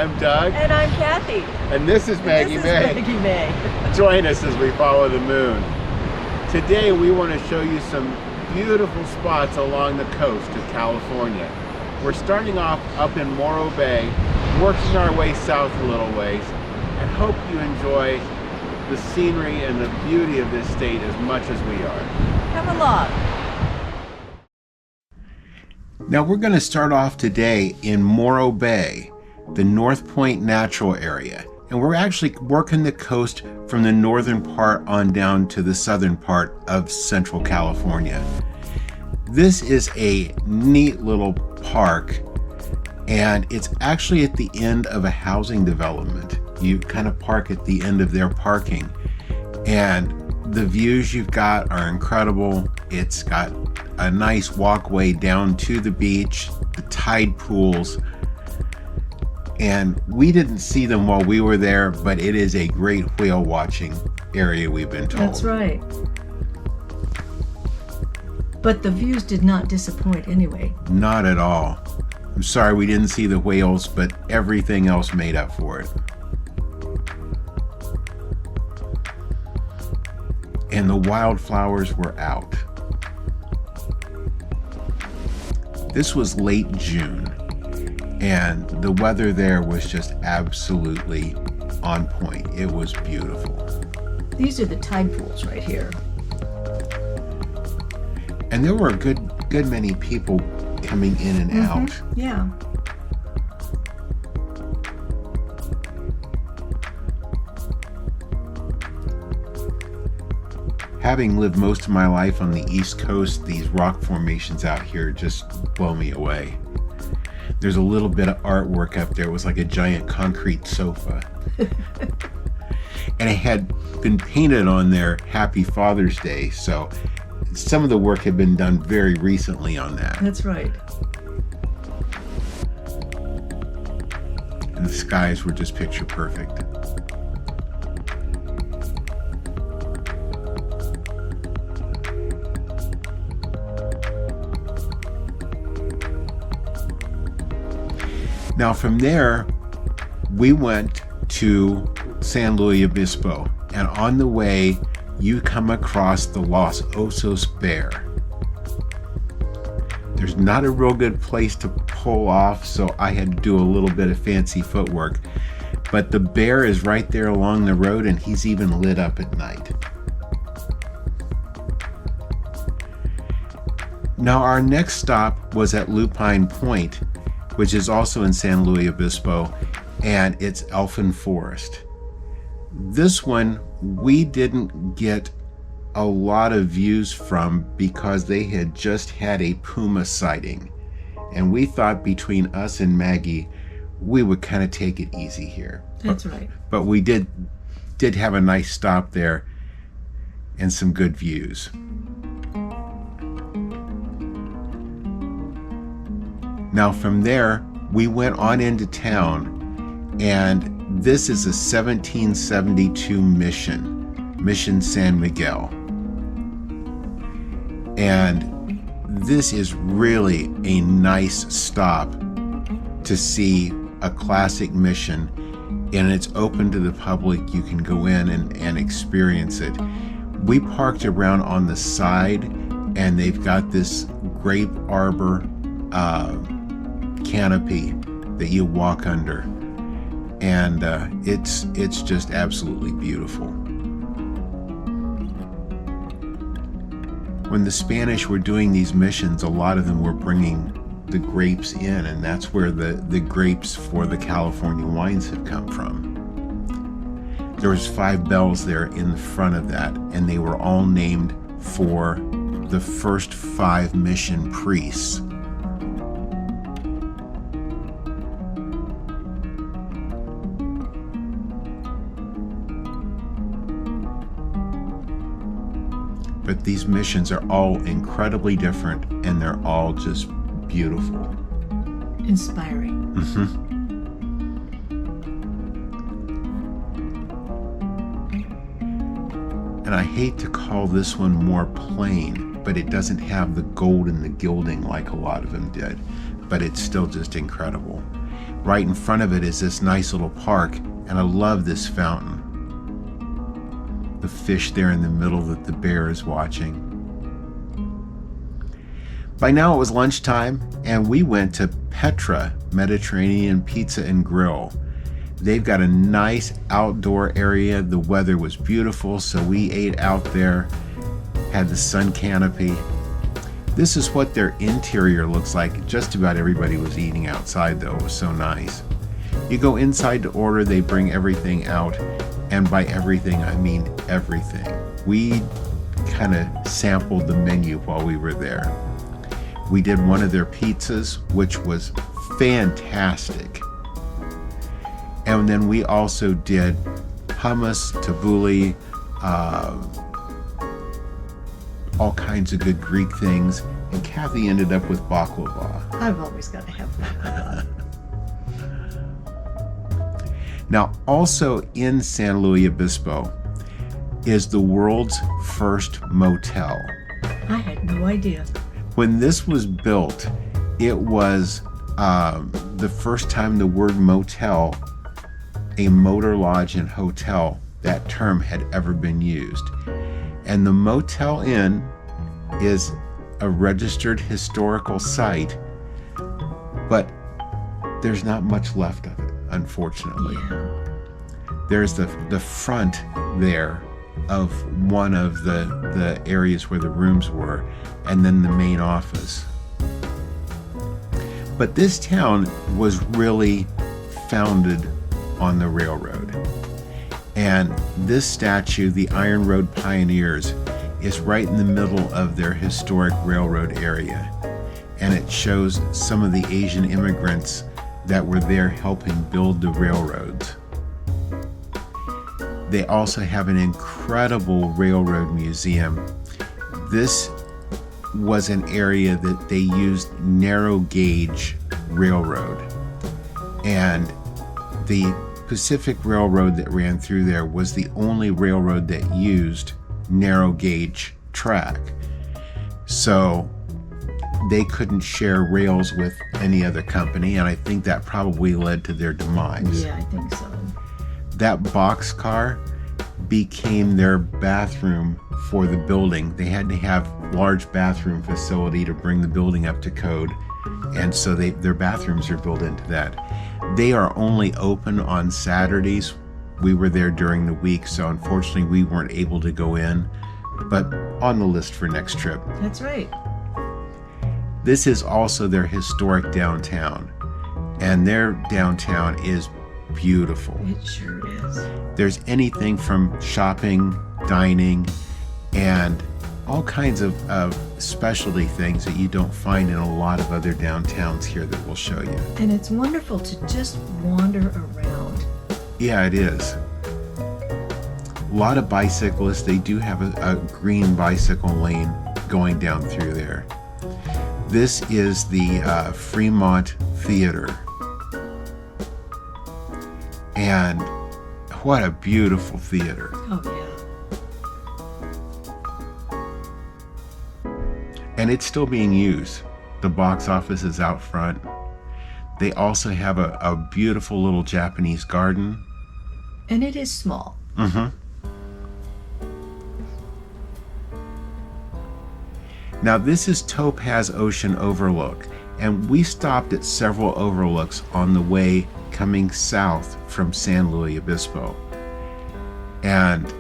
I'm Doug. And I'm Cathy. And this is Maggie Mae. Maggie Mae. Join us as we follow the moon. Today we want to show you some beautiful spots along the coast of California. We're starting off up in Morro Bay, working our way south a little ways, and hope you enjoy the scenery and the beauty of this state as much as we are. Come along. Now we're going to start off today in Morro Bay, the North Point natural area. And we're actually working the coast from the northern part on down to the southern part of Central California. This is a neat little park, and it's actually at the end of a housing development. You kind of park at the end of their parking, and the views you've got are incredible. It's got a nice walkway down to the beach, the tide pools, and we didn't see them while we were there, but it is a great whale watching area, we've been told. That's right. But the views did not disappoint anyway. Not at all. I'm sorry we didn't see the whales, but everything else made up for it. And the wildflowers were out. This was late June, and the weather there was just absolutely on point. It was beautiful. These are the tide pools right here. And there were a good many people coming in and out. Yeah. Having lived most of my life on the East Coast, these rock formations out here just blow me away. There's a little bit of artwork up there. It was like a giant concrete sofa. And it had been painted on there, Happy Father's Day. So some of the work had been done very recently on that. That's right. And the skies were just picture perfect. Now from there, we went to San Luis Obispo, and on the way, you come across the Los Osos Bear. There's not a real good place to pull off, so I had to do a little bit of fancy footwork, but the bear is right there along the road, and he's even lit up at night. Now our next stop was at Lupine Point, which is also in San Luis Obispo, and it's Elfin Forest. This one we didn't get a lot of views from because they had just had a puma sighting, and we thought between us and Maggie we would kind of take it easy here. That's right. But we did have a nice stop there and some good views. Now from there, we went on into town, and this is a 1772 Mission San Miguel. And this is really a nice stop to see a classic mission, and it's open to the public. You can go in and experience it. We parked around on the side, and they've got this grape arbor canopy that you walk under, and it's just absolutely beautiful. When the Spanish were doing these missions, a lot of them were bringing the grapes in, and that's where the grapes for the California wines have come from. There was 5 bells there in the front of that, and they were all named for the first 5 mission priests. But these missions are all incredibly different, and they're all just beautiful. Inspiring. And I hate to call this one more plain, but it doesn't have the gold and the gilding like a lot of them did. But it's still just incredible. right in front of it is this nice little park, and I love this fountain. The fish there in the middle that the bear is watching. By now it was lunchtime, and we went to Petra Mediterranean Pizza and Grill. They've got a nice outdoor area. The weather was beautiful, so we ate out there, had the sun canopy. This is what their interior looks like. Just about everybody was eating outside, though. It was so nice. You go inside to order, they bring everything out, and by everything, I mean everything. We kind of sampled the menu while we were there. We did one of their pizzas, which was fantastic. And then we also did hummus, tabbouleh, all kinds of good Greek things. And Cathy ended up with baklava. I've always got to have baklava. Now, also in San Luis Obispo is the world's first motel. I had no idea. When this was built, it was the first time the word motel, a motor lodge and hotel, that term had ever been used. And the Motel Inn is a registered historical site, but there's not much left of it, unfortunately. Yeah. There's the front there of one of the areas where the rooms were, and then the main office. But this town was really founded on the railroad. And this statue, the Iron Road Pioneers, is right in the middle of their historic railroad area. And it shows some of the Asian immigrants that were there helping build the railroads. They also have an incredible railroad museum. This was an area that they used narrow gauge railroad. And the Pacific Railroad that ran through there was the only railroad that used narrow gauge track. So they couldn't share rails with any other company, and I think that probably led to their demise. Yeah, I think so. That boxcar became their bathroom for the building. They had to have large bathroom facility to bring the building up to code, and so their bathrooms are built into that. They are only open on Saturdays. We were there during the week, so unfortunately we weren't able to go in, but on the list for next trip. That's right. This is also their historic downtown, and their downtown is beautiful. It sure is. There's anything from shopping, dining, and all kinds of specialty things that you don't find in a lot of other downtowns here that we'll show you. And it's wonderful to just wander around. Yeah, it is. A lot of bicyclists. They do have a green bicycle lane going down through there. This is the Fremont Theater. And what a beautiful theater. Oh, yeah. And it's still being used. The box office is out front. They also have a beautiful little Japanese garden. And it is small. Mm-hmm. Now this is Topaz Ocean Overlook, and we stopped at several overlooks on the way coming south from San Luis Obispo. And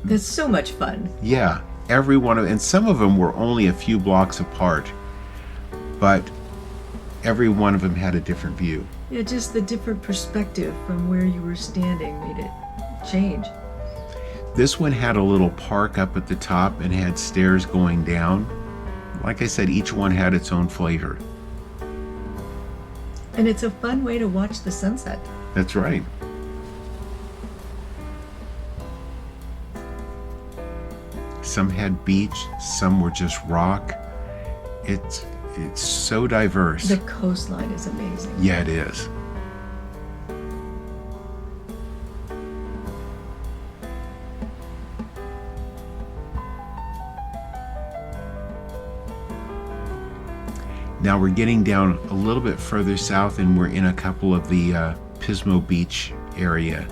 It's so much fun. yeah, every one of, and some of them were only a few blocks apart, but every one of them had a different view. Yeah, just the different perspective from where you were standing made it change. This one had a little park up at the top and had stairs going down. Like I said, each one had its own flavor. And it's a fun way to watch the sunset. That's right. Some had beach, some were just rock. It's so diverse. The coastline is amazing. Yeah, it is. Now we're getting down a little bit further south, and we're in a couple of the Pismo Beach area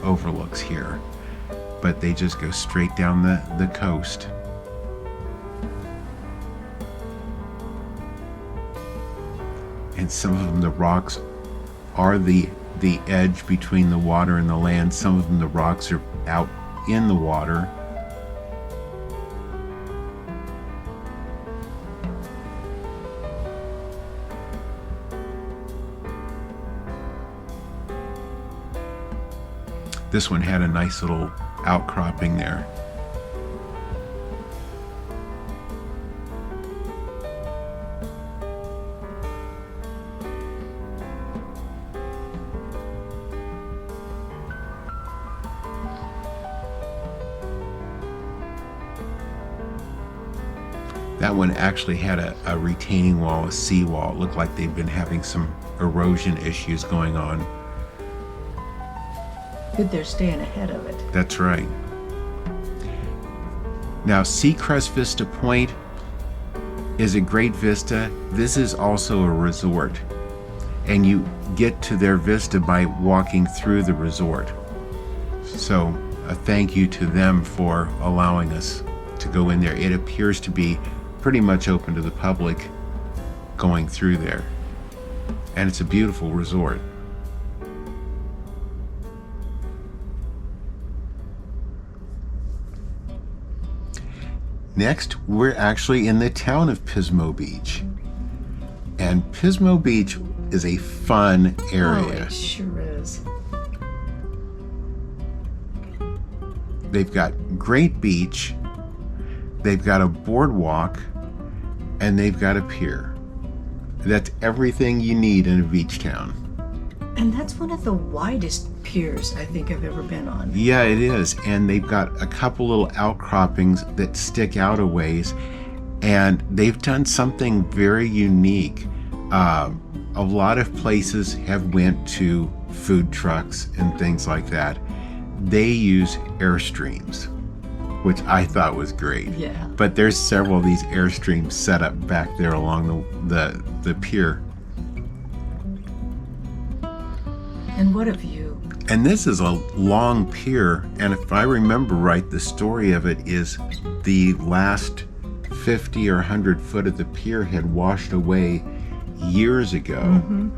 overlooks here, but they just go straight down the coast. And some of them, the rocks are the edge between the water and the land. Some of them, the rocks are out in the water. This one had a nice little outcropping there. That one actually had a retaining wall, a seawall. It looked like they've been having some erosion issues going on. Good, they're staying ahead of it. That's right. Now, Seacrest Vista Point is a great vista. This is also a resort, and you get to their vista by walking through the resort. So a thank you to them for allowing us to go in there. It appears to be pretty much open to the public going through there, and it's a beautiful resort. Next, we're actually in the town of Pismo Beach. And Pismo Beach is a fun area. Oh, it sure is. They've got great beach, they've got a boardwalk, and they've got a pier. That's everything you need in a beach town. And that's one of the widest piers I think I've ever been on. Yeah, it is. And they've got a couple little outcroppings that stick out a ways. And they've done something very unique. A lot of places have went to food trucks and things like that. They use Airstreams, which I thought was great. Yeah. But there's several of these Airstreams set up back there along the pier. And what a view. And this is a long pier, and if I remember right, the story of it is the last 50 or 100 foot of the pier had washed away years ago. Mm-hmm.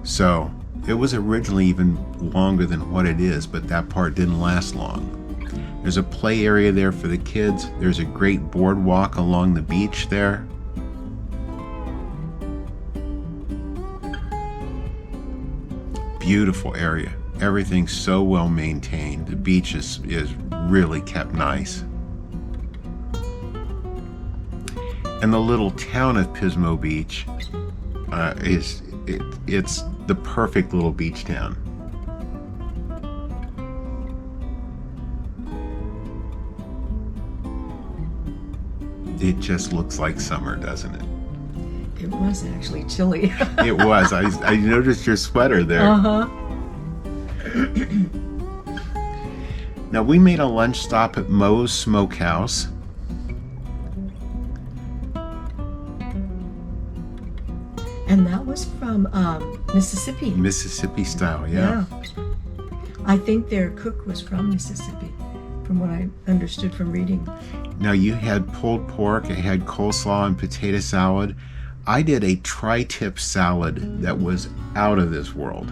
So it was originally even longer than what it is, but that part didn't last long. There's a play area there for the kids. There's a great boardwalk along the beach there. Beautiful area. Everything's so well maintained. The beach is really kept nice. And the little town of Pismo Beach it's the perfect little beach town. It just looks like summer, doesn't it? It was actually chilly. It was. I noticed your sweater there. Uh-huh. Now, we made a lunch stop at Moe's Smokehouse. And that was from Mississippi. Mississippi style, yeah. I think their cook was from Mississippi, from what I understood from reading. Now, you had pulled pork, it had coleslaw and potato salad. I did a tri-tip salad that was out of this world.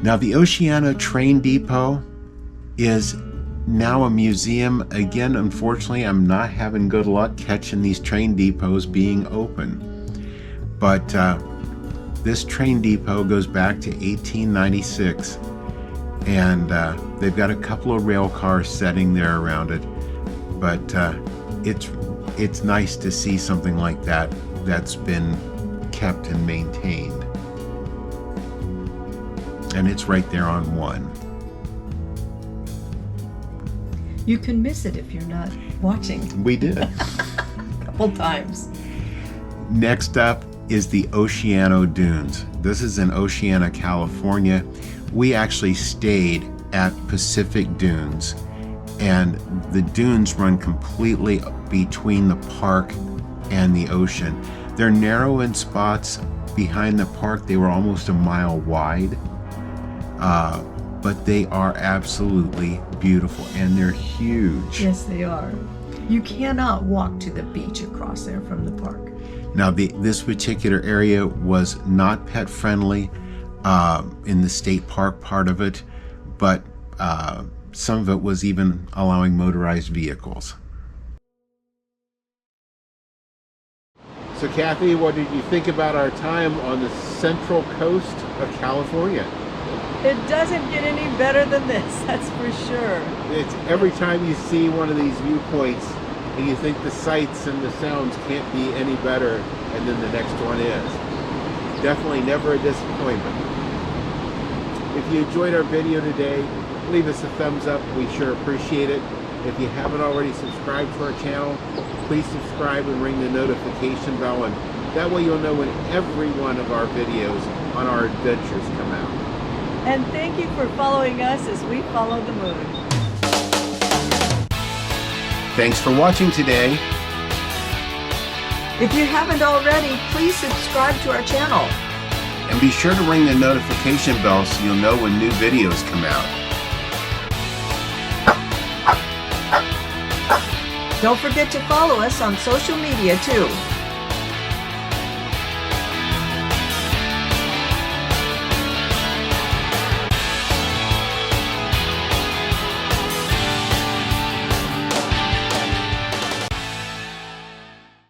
Now, the Oceano train depot is now a museum. Again, unfortunately, I'm not having good luck catching these train depots being open. But this train depot goes back to 1896, and they've got a couple of rail cars setting there around it. But it's nice to see something like that that's been kept and maintained. And it's right there on one. You can miss it if you're not watching. We did. A couple times. Next up is the Oceano Dunes. This is in Oceana, California. We actually stayed at Pacific Dunes, and the dunes run completely between the park and the ocean. They're narrow in spots. Behind the park, they were almost a mile wide, but they are absolutely beautiful, and they're huge. Yes, they are. You cannot walk to the beach across there from the park. Now, this particular area was not pet friendly in the state park part of it, but some of it was even allowing motorized vehicles. So Cathy, what did you think about our time on the central coast of California? It doesn't get any better than this, that's for sure. It's every time you see one of these viewpoints and you think the sights and the sounds can't be any better, and then the next one is. Definitely never a disappointment. If you enjoyed our video today, leave us a thumbs up. We sure appreciate it. If you haven't already subscribed to our channel, please subscribe and ring the notification bell, and that way you'll know when every one of our videos on our adventures come out. And thank you for following us as we follow the moon. Thanks for watching today. If you haven't already, please subscribe to our channel. And be sure to ring the notification bell so you'll know when new videos come out. Don't forget to follow us on social media too.